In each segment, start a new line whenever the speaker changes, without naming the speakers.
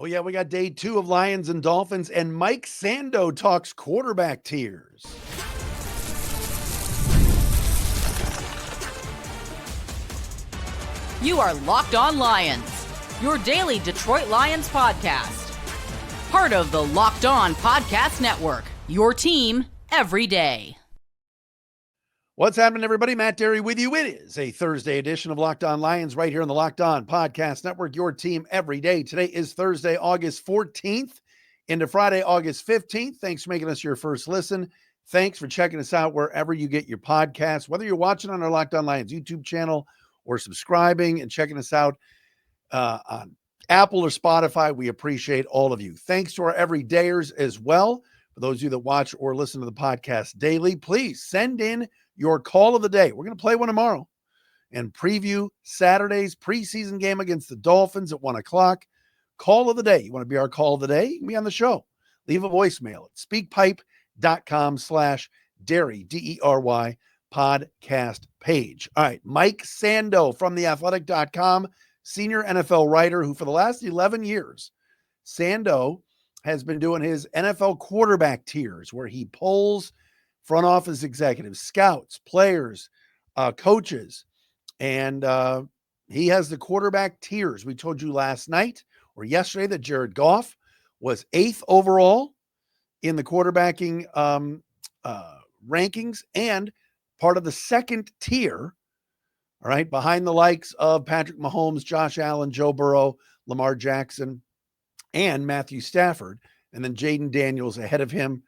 Oh, yeah, we got day 2 of Lions and Dolphins, and Mike Sando talks quarterback tiers.
You are Locked On Lions, your daily Detroit Lions podcast. Part of the Locked On Podcast Network, your team every day.
What's happening, everybody? Matt Derry with you. It is a Thursday edition of Locked On Lions right here on the Locked On Podcast Network, your team every day. Today is Thursday, August 14th into Friday, August 15th. Thanks for making us your first listen. Thanks for checking us out wherever you get your podcasts, whether you're watching on our Locked On Lions YouTube channel or subscribing and checking us out on Apple or Spotify. We appreciate all of you. Thanks to our everydayers as well. For those of you that watch or listen to the podcast daily, please send in your call of the day. We're going to play one tomorrow and preview Saturday's preseason game against the Dolphins at 1 o'clock. Call of the day. You want to be our call of the day? You can be on the show. Leave a voicemail at speakpipe.com/Derry, D-E-R-Y, podcast page. All right. Mike Sando from theathletic.com, senior NFL writer who for the last 11 years, Sando has been doing his NFL quarterback tiers where he polls front office executives, scouts, players, coaches, and he has the quarterback tiers. We told you last night or yesterday that Jared Goff was 8th overall in the quarterbacking rankings and part of the second tier, all right, behind the likes of Patrick Mahomes, Josh Allen, Joe Burrow, Lamar Jackson, and Matthew Stafford, and then Jaden Daniels ahead of him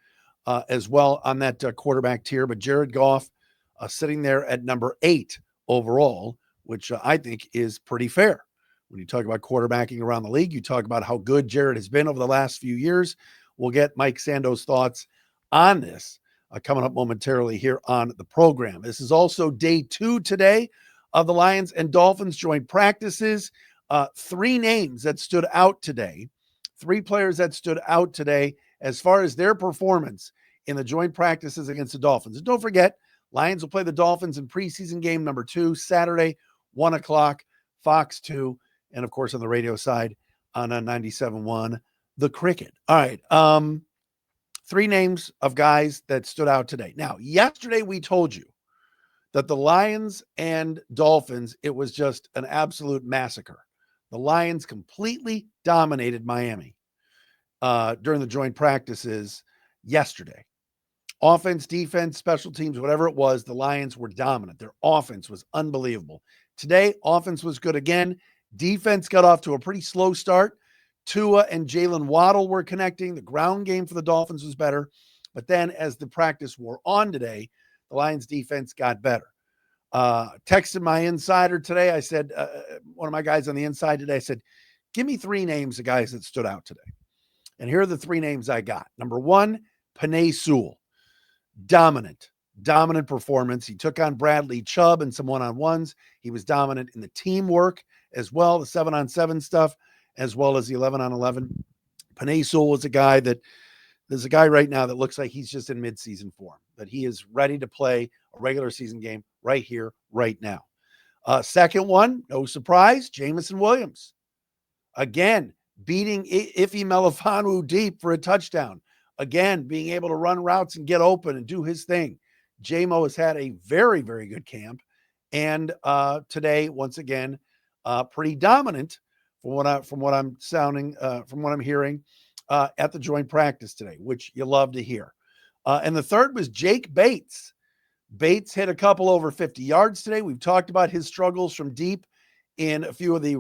as well on that quarterback tier. But Jared Goff sitting there at number 8 overall, which I think is pretty fair. When you talk about quarterbacking around the league, you talk about how good Jared has been over the last few years. We'll get Mike Sando's thoughts on this coming up momentarily here on the program. This is also day 2 today of the Lions and Dolphins joint practices. 3 names that stood out today, 3 players that stood out today as far as their performance in the joint practices against the Dolphins. And don't forget, Lions will play the Dolphins in preseason game number 2, Saturday, 1 o'clock, Fox 2, and of course on the radio side on 97.1, The Cricket. All right, 3 names of guys that stood out today. Now, yesterday we told you that the Lions and Dolphins, it was just an absolute massacre. The Lions completely dominated Miami during the joint practices yesterday. Offense, defense, special teams, whatever it was, the Lions were dominant. Their offense was unbelievable. Today, offense was good again. Defense got off to a pretty slow start. Tua and Jalen Waddle were connecting. The ground game for the Dolphins was better. But then as the practice wore on today, the Lions defense got better. Texted my insider today. I said, one of my guys on the inside today, I said, give me 3 names of guys that stood out today. And here are the 3 names I got. Number 1, Penei Sewell. Dominant performance. He took on Bradley Chubb in some one-on-ones. He was dominant in the teamwork as well, the 7-on-7 stuff, as well as the 11-on-11. Penei Sewell was a guy that there's a guy right now that looks like he's just in midseason form, that he is ready to play a regular season game right here, right now. Second one, no surprise, Jameson Williams. Again, beating Ife Melifonwu deep for a touchdown. Again, being able to run routes and get open and do his thing. J-Mo has had a very, very good camp. And today, once again, pretty dominant from what I'm hearing at the joint practice today, which you love to hear. And the third was Jake Bates. Bates hit a couple over 50 yards today. We've talked about his struggles from deep in a few of the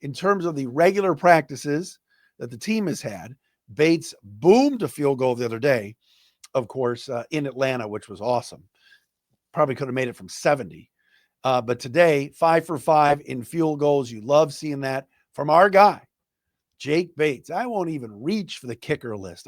in terms of the regular practices that the team has had. Bates boomed a field goal the other day, of course, in Atlanta, which was awesome. Probably could have made it from 70. But today, 5 for 5 in field goals. You love seeing that from our guy, Jake Bates. I won't even reach for the kicker list.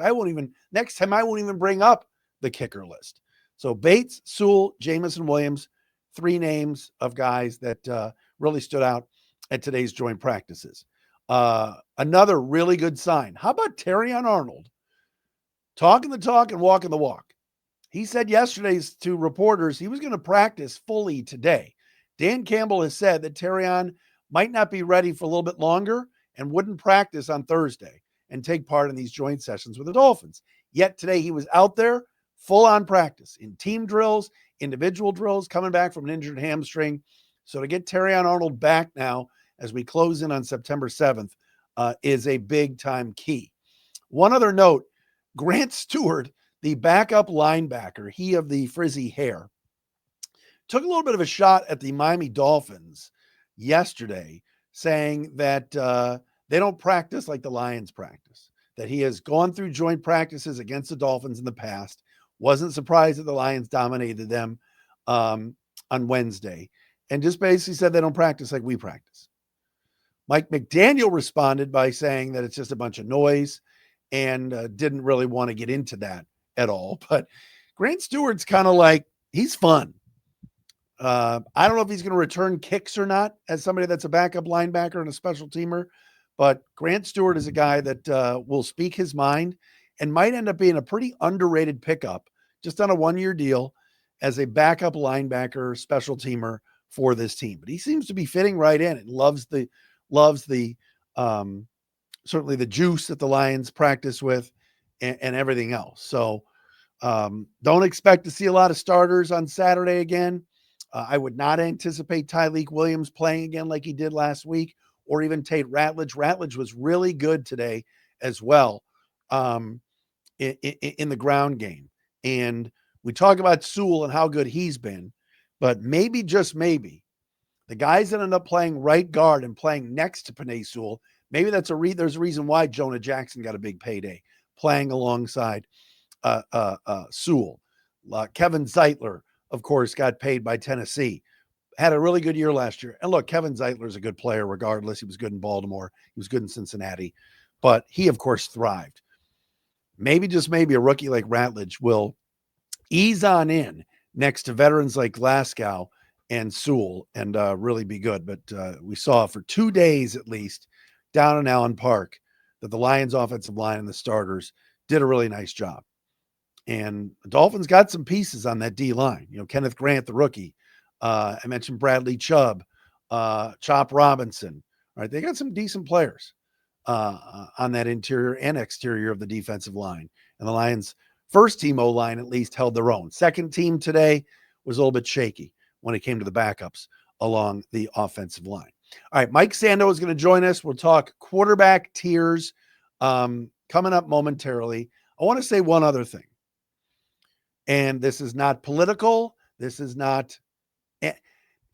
Next time, I won't even bring up the kicker list. So Bates, Sewell, Jameson Williams, 3 names of guys that really stood out at today's joint practices. Another really good sign. How about Terrion Arnold? Talking the talk and walking the walk. He said yesterday to reporters he was going to practice fully today. Dan Campbell has said that Terrion might not be ready for a little bit longer and wouldn't practice on Thursday and take part in these joint sessions with the Dolphins. Yet today he was out there full on practice in team drills, individual drills, coming back from an injured hamstring. So to get Terrion Arnold back now as we close in on September 7th is a big time key. One other note, Grant Stewart, the backup linebacker, he of the frizzy hair, took a little bit of a shot at the Miami Dolphins yesterday, saying that they don't practice like the Lions practice, that he has gone through joint practices against the Dolphins in the past, wasn't surprised that the Lions dominated them on Wednesday, and just basically said they don't practice like we practice. Mike McDaniel responded by saying that it's just a bunch of noise and didn't really want to get into that at all. But Grant Stewart's kind of like, he's fun. I don't know if he's going to return kicks or not as somebody that's a backup linebacker and a special teamer, but Grant Stewart is a guy that will speak his mind and might end up being a pretty underrated pickup just on a one-year deal as a backup linebacker, special teamer for this team. But he seems to be fitting right in and loves the certainly the juice that the Lions practice with and everything else. So don't expect to see a lot of starters on Saturday again. I would not anticipate Tyleik Williams playing again like he did last week, or even Tate Ratledge. Ratledge was really good today as well in the ground game. And we talk about Sewell and how good he's been, but maybe, just maybe, the guys that end up playing right guard and playing next to Penei Sewell, maybe there's a reason why Jonah Jackson got a big payday playing alongside Sewell. Kevin Zeitler, of course, got paid by Tennessee. Had a really good year last year. And look, Kevin Zeitler is a good player regardless. He was good in Baltimore. He was good in Cincinnati. But he, of course, thrived. Maybe, just maybe, a rookie like Ratledge will ease on in next to veterans like Glasgow and Sewell and really be good. But we saw for 2 days at least down in Allen Park that the Lions offensive line and the starters did a really nice job. And the Dolphins got some pieces on that D line. You know, Kenneth Grant, the rookie. I mentioned Bradley Chubb, Chop Robinson. Right, they got some decent players on that interior and exterior of the defensive line. And the Lions' first team O-line at least held their own. Second team today was a little bit shaky when it came to the backups along the offensive line. All right, Mike Sando is going to join us. We'll talk quarterback tiers coming up momentarily. I want to say one other thing. And this is not political. This is not,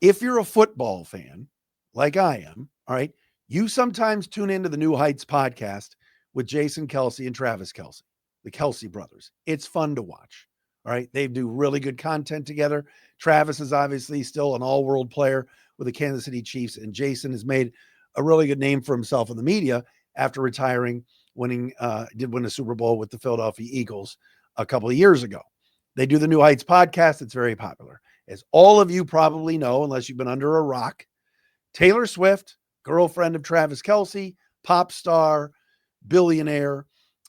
if you're a football fan like I am, all right, you sometimes tune into the New Heights podcast with Jason Kelsey and Travis Kelsey, the Kelsey brothers. It's fun to watch. All right. They do really good content together. Travis is obviously still an all-world player with the Kansas City Chiefs, and Jason has made a really good name for himself in the media after retiring, did win a Super Bowl with the Philadelphia Eagles a couple of years ago. They do the New Heights podcast. It's very popular. As all of you probably know, unless you've been under a rock, Taylor Swift, girlfriend of Travis Kelsey, pop star, billionaire,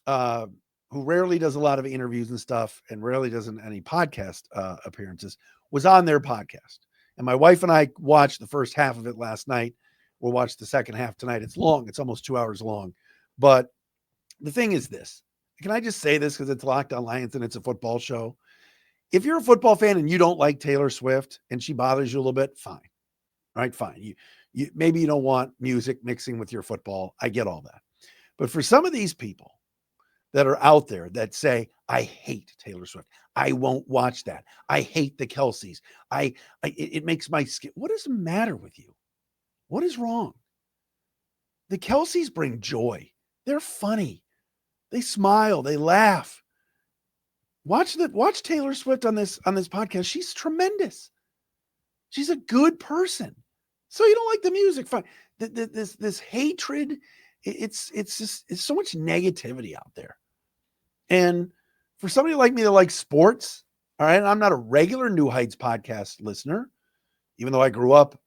who rarely does a lot of interviews and stuff and rarely does any podcast appearances, was on their podcast. And my wife and I watched the first half of it last night. We'll watch the second half tonight. It's long. It's almost 2 hours long. But the thing is this. Can I just say this because it's Locked On Lions and it's a football show? If you're a football fan and you don't like Taylor Swift and she bothers you a little bit, fine. All right, fine. Maybe you don't want music mixing with your football. I get all that. But for some of these people that are out there that say, I hate Taylor Swift, I won't watch that, I hate the Kelseys, it makes my skin. What is the matter with you? What is wrong? The Kelseys bring joy. They're funny. They smile. They laugh. Watch Taylor Swift on this podcast. She's tremendous. She's a good person. So you don't like the music, fine. This hatred, it's so much negativity out there. And for somebody like me that likes sports, all right, I'm not a regular New Heights podcast listener, even though I grew up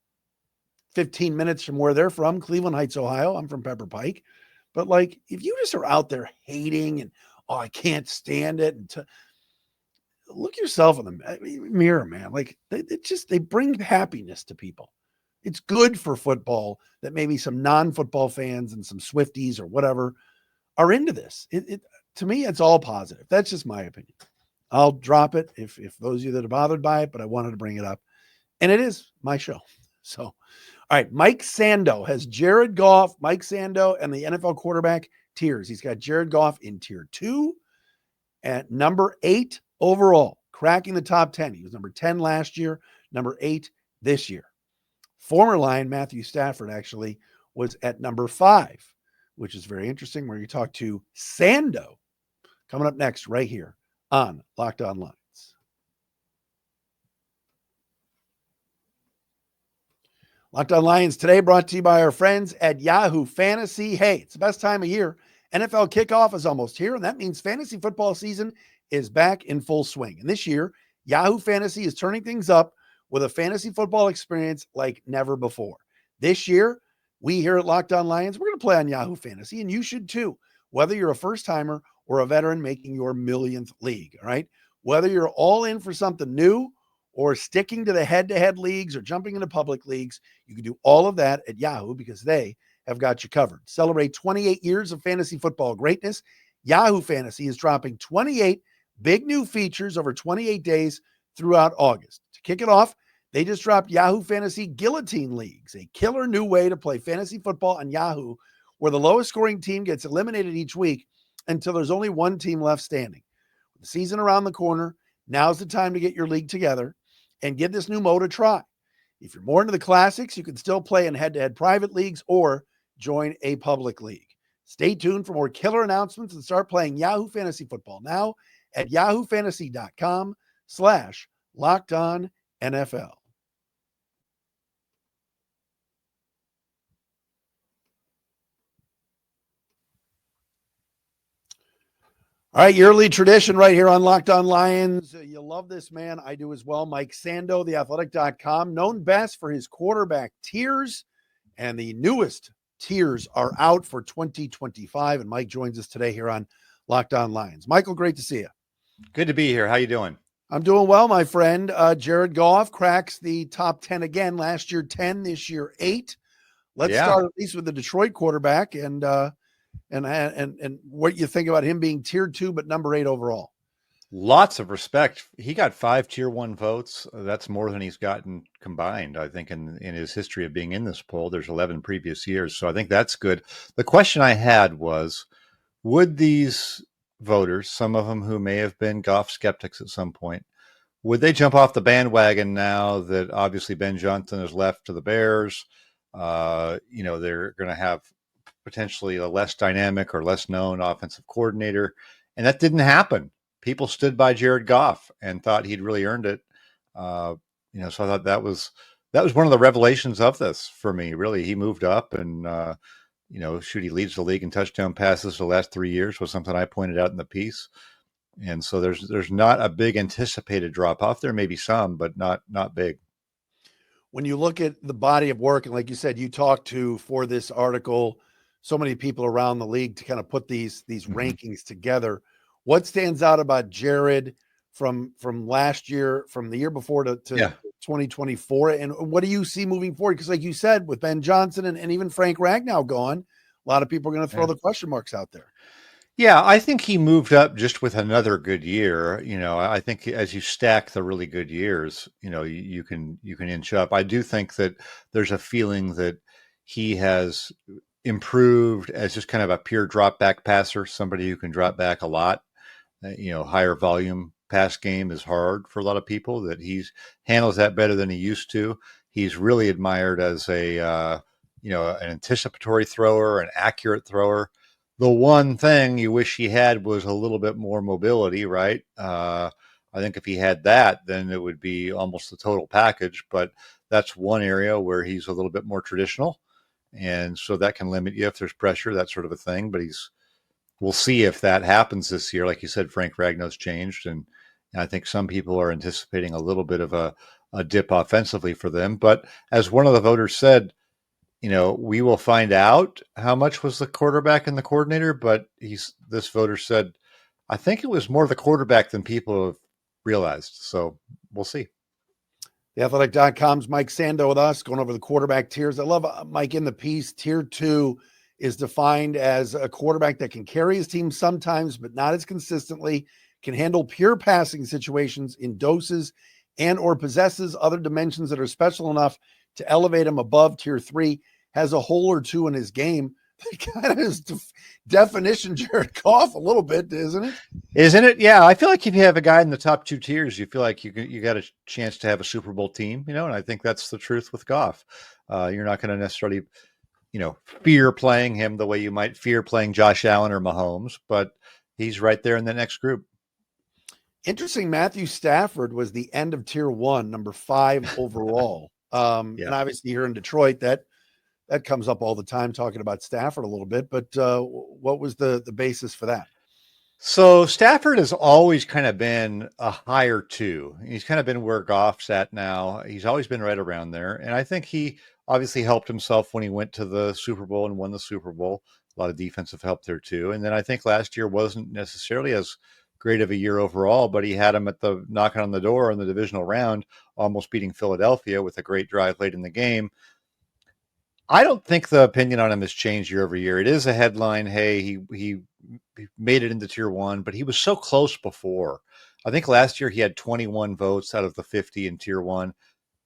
15 minutes from where they're from, Cleveland Heights, Ohio. I'm from Pepper Pike. But like, if you just are out there hating and, oh, I can't stand it, and look yourself in the mirror, man. Like they bring happiness to people. It's good for football that maybe some non-football fans and some Swifties or whatever are into this. To me, it's all positive. That's just my opinion. I'll drop it if those of you that are bothered by it, but I wanted to bring it up. And it is my show. So, all right, Mike Sando has Jared Goff, Mike Sando, and the NFL quarterback tiers. He's got Jared Goff in tier 2 at number 8 overall, cracking the top 10. He was number 10 last year, number 8 this year. Former Lion Matthew Stafford actually was at number 5, which is very interesting. We're going to talk to Sando coming up next right here on Locked On Lions. Locked On Lions today brought to you by our friends at Yahoo Fantasy. Hey, it's the best time of year. NFL kickoff is almost here, and that means fantasy football season is back in full swing. And this year, Yahoo Fantasy is turning things up with a fantasy football experience like never before. This year, we here at Locked On Lions, we're going to play on Yahoo Fantasy, and you should too, whether you're a first-timer or a veteran making your millionth league, all right? Whether you're all in for something new or sticking to the head-to-head leagues or jumping into public leagues, you can do all of that at Yahoo because they have got you covered. Celebrate 28 years of fantasy football greatness. Yahoo Fantasy is dropping 28 big new features over 28 days throughout August. To kick it off, they just dropped Yahoo Fantasy Guillotine Leagues, a killer new way to play fantasy football on Yahoo, where the lowest scoring team gets eliminated each week until there's only one team left standing. With the season around the corner, now's the time to get your league together and give this new mode a try. If you're more into the classics, you can still play in head-to-head private leagues or join a public league. Stay tuned for more killer announcements and start playing Yahoo Fantasy Football now at yahoofantasy.com/LockedOnNFL. All right, yearly tradition right here on Locked On Lions. You love this man. I do as well. Mike Sando, theathletic.com, known best for his quarterback tiers, and the newest tiers are out for 2025. And Mike joins us today here on Locked On Lions. Michael, great to see you.
Good to be here. How you doing?
I'm doing well, my friend. Jared Goff cracks the top 10 again. Last year, 10. This year, 8. Let's start at least with the Detroit quarterback and what you think about him being tier 2, but number 8 overall.
Lots of respect. He got 5 tier 1 votes. That's more than he's gotten combined, I think, in his history of being in this poll. There's 11 previous years. So I think that's good. The question I had was, would these voters, some of them who may have been Goff skeptics at some point, would they jump off the bandwagon now that obviously Ben Johnson has left to the Bears? They're going to have potentially a less dynamic or less known offensive coordinator. And that didn't happen. People stood by Jared Goff and thought he'd really earned it. So I thought that was one of the revelations of this for me. Really, he moved up and, he leads the league in touchdown passes the last 3 years was something I pointed out in the piece. And so there's not a big anticipated drop off. There may be some, but not big.
When you look at the body of work, and like you said, you talked to, for this article, so many people around the league to kind of put these rankings together. What stands out about Jared from last year, from the year before to 2024? And what do you see moving forward? Because like you said, with Ben Johnson and even Frank Ragnow gone, a lot of people are going to throw the question marks out there.
Yeah, I think he moved up just with another good year. I think as you stack the really good years, you can inch up. I do think that there's a feeling that he has improved as just kind of a pure drop back passer, somebody who can drop back a lot. Higher volume pass game is hard for a lot of people, that he handles that better than he used to. He's really admired as an anticipatory thrower, an accurate thrower. The one thing you wish he had was a little bit more mobility, right? I think if he had that, then it would be almost the total package. But that's one area where he's a little bit more traditional. And so that can limit you if there's pressure, that sort of a thing. But we'll see if that happens this year. Like you said, Frank Ragnow's changed. And I think some people are anticipating a little bit of a dip offensively for them. But as one of the voters said, we will find out how much was the quarterback and the coordinator, but this voter said, I think it was more the quarterback than people have realized. So we'll see.
TheAthletic.com's Mike Sando with us, going over the quarterback tiers. I love Mike in the piece. Tier 2 is defined as a quarterback that can carry his team sometimes, but not as consistently, can handle pure passing situations in doses and or possesses other dimensions that are special enough to elevate him above tier 3, has a hole or two in his game. Kind of his definition, Jared Goff, a little bit, isn't it?
Isn't it? Yeah, I feel like if you have a guy in the top 2 tiers, you feel like you got a chance to have a Super Bowl team, and I think that's the truth with Goff. You're not going to necessarily, fear playing him the way you might fear playing Josh Allen or Mahomes, but he's right there in the next group.
Interesting. Matthew Stafford was the end of tier 1, number 5 overall. And obviously here in Detroit, that comes up all the time, talking about Stafford a little bit, but what was the basis for that?
So Stafford has always kind of been a higher 2. He's kind of been where Goff's at now. He's always been right around there. And I think he obviously helped himself when he went to the Super Bowl and won the Super Bowl. A lot of defensive help there too. And then I think last year wasn't necessarily as great of a year overall, but he had him at the knocking on the door in the divisional round, almost beating Philadelphia with a great drive late in the game. I don't think the opinion on him has changed year over year. It is a headline. Hey, he made it into tier 1, but he was so close before. I think last year he had 21 votes out of the 50 in tier 1.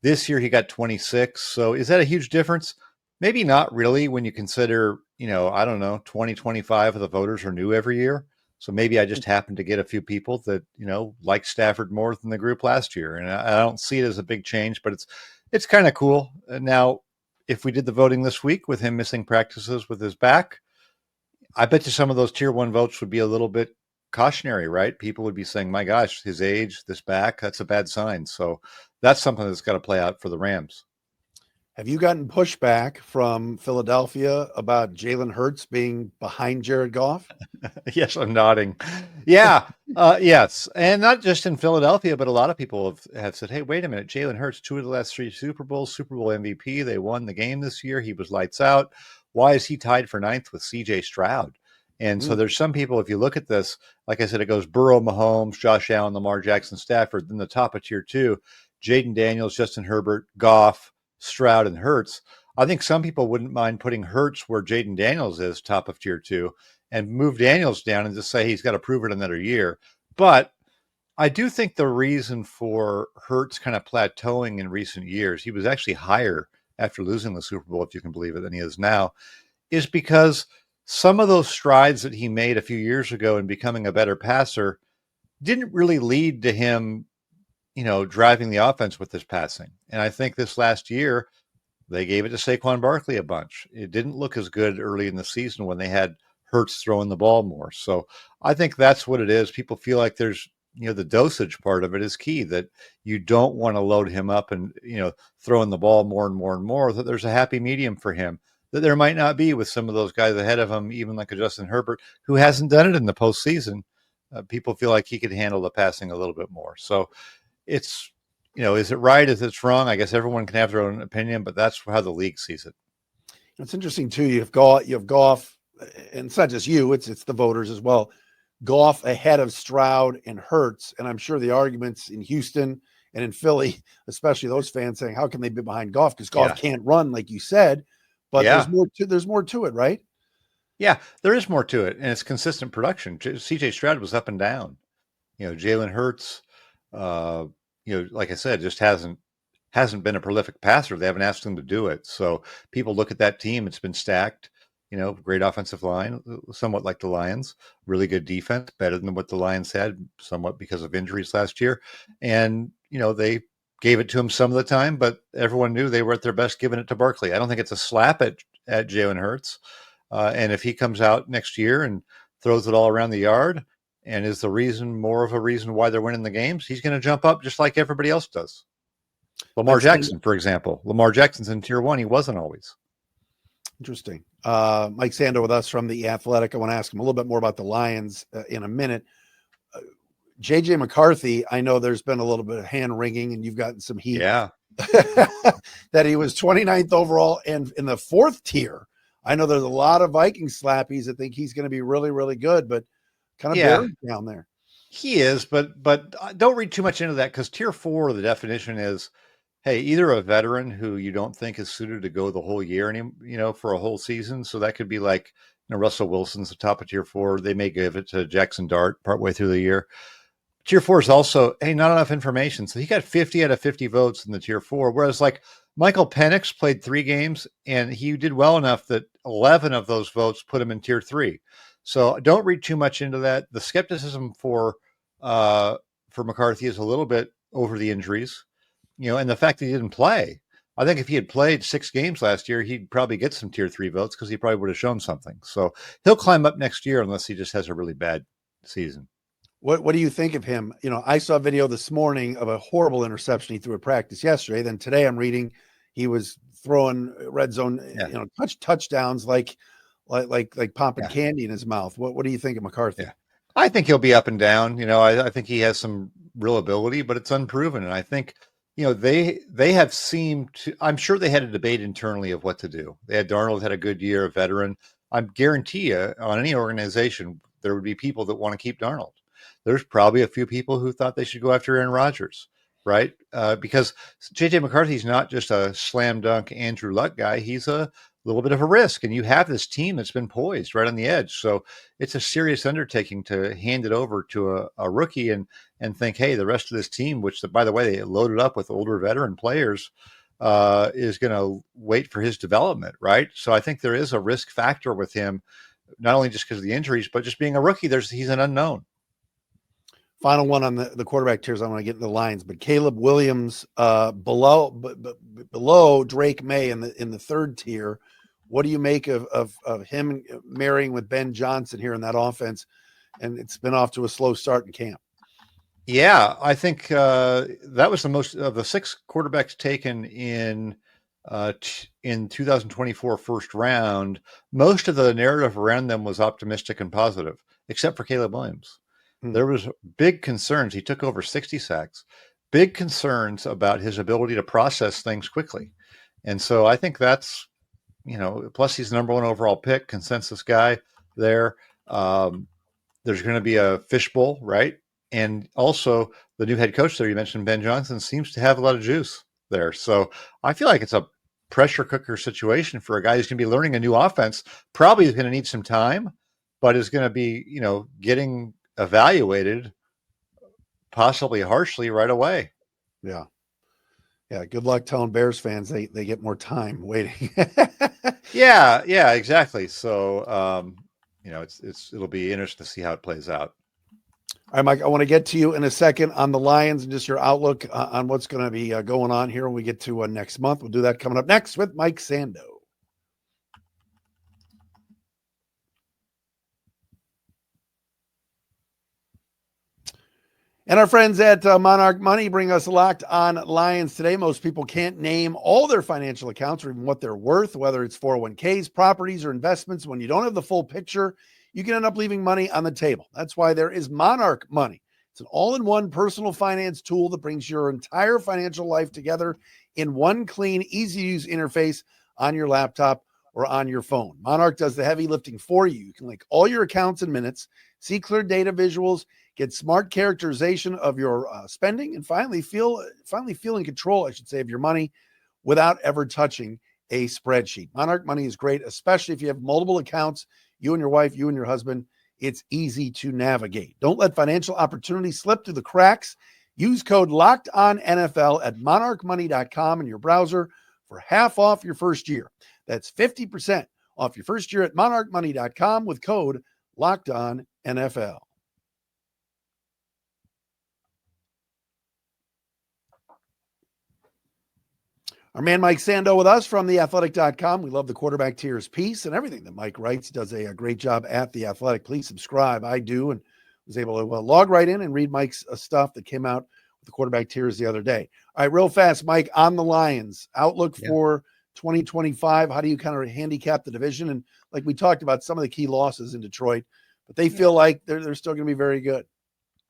This year he got 26. So is that a huge difference? Maybe not really when you consider, I don't know, 20, 25 of the voters are new every year. So maybe I just happened to get a few people that, like Stafford more than the group last year. And I don't see it as a big change, but it's kind of cool. Now, if we did the voting this week with him missing practices with his back, I bet you some of those tier 1 votes would be a little bit cautionary, right? People would be saying, my gosh, his age, this back, that's a bad sign. So that's something that's got to play out for the Rams.
Have you gotten pushback from Philadelphia about Jalen Hurts being behind Jared Goff?
Yes, I'm nodding. Yeah, yes. And not just in Philadelphia, but a lot of people have said, hey, wait a minute, Jalen Hurts, 2 of the last 3 Super Bowls, Super Bowl MVP. They won the game this year. He was lights out. Why is he tied for 9th with CJ Stroud? And so there's some people, if you look at this, like I said, it goes Burrow, Mahomes, Josh Allen, Lamar Jackson, Stafford. Then the top of tier 2, Jaden Daniels, Justin Herbert, Goff, Stroud, and Hurts. I think some people wouldn't mind putting Hurts where Jaden Daniels is, top of tier 2, and move Daniels down and just say he's got to prove it another year. But I do think the reason for Hurts kind of plateauing in recent years, he was actually higher after losing the Super Bowl, if you can believe it, than he is now, is because some of those strides that he made a few years ago in becoming a better passer didn't really lead to him, driving the offense with his passing. And I think this last year, they gave it to Saquon Barkley a bunch. It didn't look as good early in the season when they had Hurts throwing the ball more. So I think that's what it is. People feel like there's, the dosage part of it is key, that you don't want to load him up and, throwing the ball more and more and more, that there's a happy medium for him that there might not be with some of those guys ahead of him, even like a Justin Herbert, who hasn't done it in the postseason. People feel like he could handle the passing a little bit more. So it's, is it right? Is it wrong? I guess everyone can have their own opinion, but that's how the league sees it.
It's interesting too. You have Goff, and it's not just you, it's the voters as well. Goff ahead of Stroud and Hurts. And I'm sure the arguments in Houston and in Philly, especially those fans saying, how can they be behind Goff? Because Goff can't run, like you said, but there's more to it, right?
Yeah, there is more to it. And it's consistent production. CJ Stroud was up and down. Jalen Hurts, like I said, just hasn't been a prolific passer. They haven't asked him to do it. So people look at that team. It's been stacked, great offensive line, somewhat like the Lions, really good defense, better than what the Lions had, somewhat because of injuries last year. And, they gave it to him some of the time, but everyone knew they were at their best giving it to Barkley. I don't think it's a slap at Jalen Hurts. And if he comes out next year and throws it all around the yard and is more of a reason why they're winning the games, he's going to jump up just like everybody else does. Lamar Jackson, for example. Lamar Jackson's in tier 1. He wasn't always.
Interesting. Mike Sando with us from The Athletic. I want to ask him a little bit more about the Lions in a minute. J.J. McCarthy, I know there's been a little bit of hand wringing and you've gotten some heat.
Yeah.
that he was 29th overall and in the 4th tier. I know there's a lot of Viking slappies that think he's going to be really, really good, but kind of buried down there.
He is, but don't read too much into that, because tier 4, the definition is, hey, either a veteran who you don't think is suited to go the whole year, for a whole season. So that could be like, Russell Wilson's the top of tier 4. They may give it to Jackson Dart partway through the year. Tier 4 is also, hey, not enough information. So he got 50 out of 50 votes in the tier 4. Whereas like Michael Penix played 3 games and he did well enough that 11 of those votes put him in tier 3. So don't read too much into that. The skepticism for McCarthy is a little bit over the injuries, and the fact that he didn't play. I think if he had played 6 games last year, he'd probably get some tier 3 votes because he probably would have shown something. So he'll climb up next year unless he just has a really bad season.
What do you think of him? I saw a video this morning of a horrible interception he threw at practice yesterday. Then today I'm reading he was throwing red zone, touchdowns like popping candy in his mouth. What do you think of McCarthy?
Yeah. I think he'll be up and down. I think he has some real ability, but it's unproven. And I think, they have seemed to, I'm sure they had a debate internally of what to do. Darnold had a good year, a veteran. I guarantee you on any organization, there would be people that want to keep Darnold. There's probably a few people who thought they should go after Aaron Rodgers, right? Because JJ McCarthy's not just a slam dunk Andrew Luck guy. He's a little bit of a risk. And you have this team that's been poised right on the edge. So it's a serious undertaking to hand it over to a rookie and think, hey, the rest of this team, which, by the way, they loaded up with older veteran players, is going to wait for his development, right? So I think there is a risk factor with him, not only just because of the injuries, but just being a rookie. He's an unknown.
Final one on the quarterback tiers. I want to get into the lines, but Caleb Williams below Drake May in the third tier. What do you make of him marrying with Ben Johnson here in that offense? And it's been off to a slow start in camp.
Yeah, I think that was the most of the 6 quarterbacks taken in 2024 first round. Most of the narrative around them was optimistic and positive, except for Caleb Williams. There was big concerns. He took over 60 sacks, big concerns about his ability to process things quickly. And so I think that's, plus he's the number 1 overall pick, consensus guy there. There's going to be a fishbowl, right? And also the new head coach there, you mentioned Ben Johnson, seems to have a lot of juice there. So I feel like it's a pressure cooker situation for a guy who's going to be learning a new offense. Probably is going to need some time, but is going to be, getting evaluated possibly harshly right away.
Yeah. Good luck telling Bears fans they get more time waiting.
Yeah, exactly. So, it'll be interesting to see how it plays out.
All right, Mike, I want to get to you in a second on the Lions and just your outlook on what's going to be going on here when we get to next month. We'll do that coming up next with Mike Sando. And our friends at Monarch Money bring us Locked On Lions today. Most people can't name all their financial accounts or even what they're worth, whether it's 401ks, properties, or investments. When you don't have the full picture, you can end up leaving money on the table. That's why there is Monarch Money. It's an all-in-one personal finance tool that brings your entire financial life together in one clean, easy-to-use interface on your laptop or on your phone. Monarch does the heavy lifting for you. You can link all your accounts in minutes, see clear data visuals, get smart characterization of your spending, and finally feel in control, I should say, of your money without ever touching a spreadsheet. Monarch Money is great, especially if you have multiple accounts, you and your wife, you and your husband. It's easy to navigate. Don't let financial opportunities slip through the cracks. Use code LOCKEDONNFL at monarchmoney.com in your browser for half off your first year. That's 50% off your first year at monarchmoney.com with code LOCKEDONNFL. Our man Mike Sando with us from theathletic.com. We love the quarterback tiers piece and everything that Mike writes. He does a great job at The Athletic. Please subscribe. I do, and was able to log right in and read Mike's stuff that came out with the quarterback tiers the other day. All right, real fast, Mike, on the Lions. Outlook for 2025. How do you kind of handicap the division? And like we talked about, some of the key losses in Detroit, but they feel like they're still going to be very good.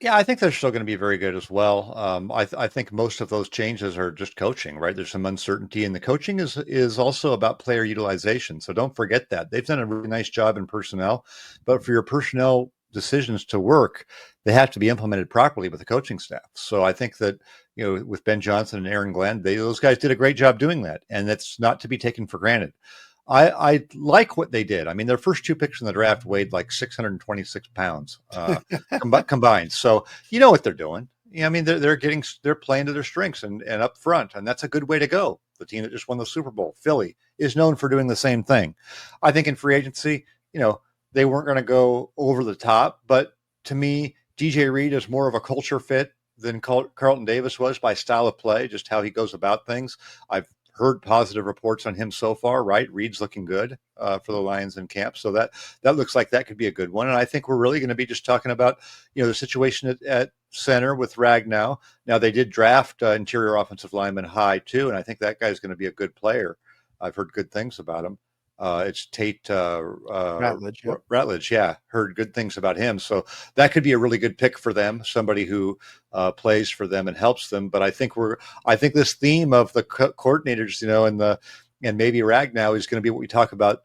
Yeah, I think they're still going to be very good as well. I think most of those changes are just coaching, right? There's some uncertainty, and the coaching is also about player utilization. So don't forget that. They've done a really nice job in personnel, but for your personnel decisions to work, they have to be implemented properly with the coaching staff. So I think that, with Ben Johnson and Aaron Glenn, those guys did a great job doing that. And that's not to be taken for granted. I like what they did. I mean, their first 2 picks in the draft weighed like 626 pounds combined. So you know what they're doing. Yeah, I mean, they're playing to their strengths and up front, and that's a good way to go. The team that just won the Super Bowl, Philly, is known for doing the same thing. I think in free agency, they weren't going to go over the top, but to me, DJ Reed is more of a culture fit than Carlton Davis was by style of play, just how he goes about things. I've heard positive reports on him so far, right? Reed's looking good for the Lions in camp. So that looks like that could be a good one. And I think we're really going to be just talking about, the situation at center with Ragnow. Now they did draft interior offensive lineman High too. And I think that guy's going to be a good player. I've heard good things about him. It's Tate Ratledge. Yeah. Heard good things about him. So that could be a really good pick for them. Somebody who plays for them and helps them. But I think this theme of the coordinators, and maybe Ragnow is going to be what we talk about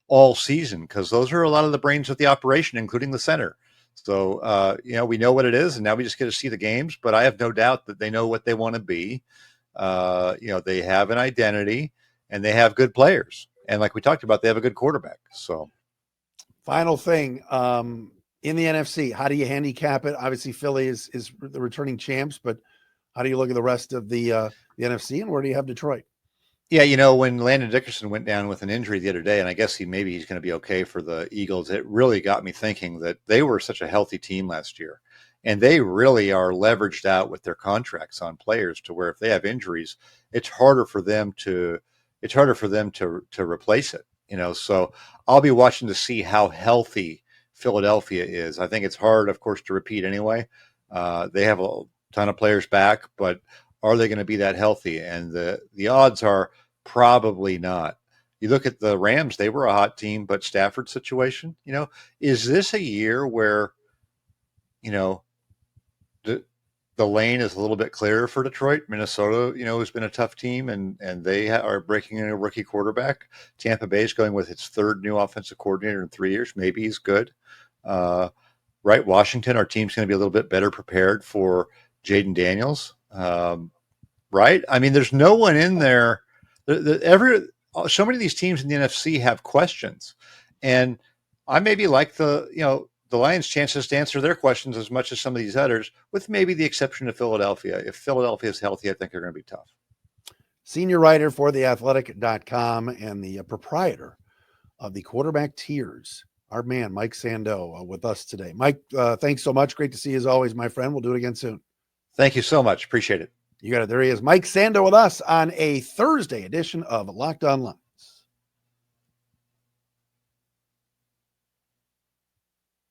all season, because those are a lot of the brains of the operation, including the center. So, we know what it is, and now we just get to see the games, but I have no doubt that they know what they want to be. They have an identity and they have good players. And like we talked about, they have a good quarterback. So
final thing, in the NFC, how do you handicap it? Obviously Philly is the returning champs, but how do you look at the rest of the NFC, and where do you have Detroit?
Yeah, when Landon Dickerson went down with an injury the other day, and I guess he's going to be okay for the Eagles, it really got me thinking that they were such a healthy team last year. And they really are leveraged out with their contracts on players to where if they have injuries, it's harder for them to replace it. So I'll be watching to see how healthy Philadelphia is. I think it's hard, of course, to repeat anyway. They have a ton of players back, but are they going to be that healthy? And the odds are probably not. You look at the Rams, they were a hot team, but Stafford's situation, is this a year where, the lane is a little bit clearer for Detroit? Minnesota, has been a tough team, and they are breaking in a rookie quarterback. Tampa Bay is going with its 3rd new offensive coordinator in 3 years. Maybe he's good. Right. Washington, our team's going to be a little bit better prepared for Jaden Daniels. Right. I mean, there's no one in there. So many of these teams in the NFC have questions, and I maybe like the Lions' chances to answer their questions as much as some of these others, with maybe the exception of Philadelphia. If Philadelphia is healthy, I think they're going to be tough.
Senior writer for theathletic.com and the proprietor of the quarterback tiers, our man, Mike Sando, with us today. Mike, thanks so much. Great to see you as always, my friend. We'll do it again soon.
Thank you so much. Appreciate it.
You got it. There he is. Mike Sando with us on a Thursday edition of Locked On Lions.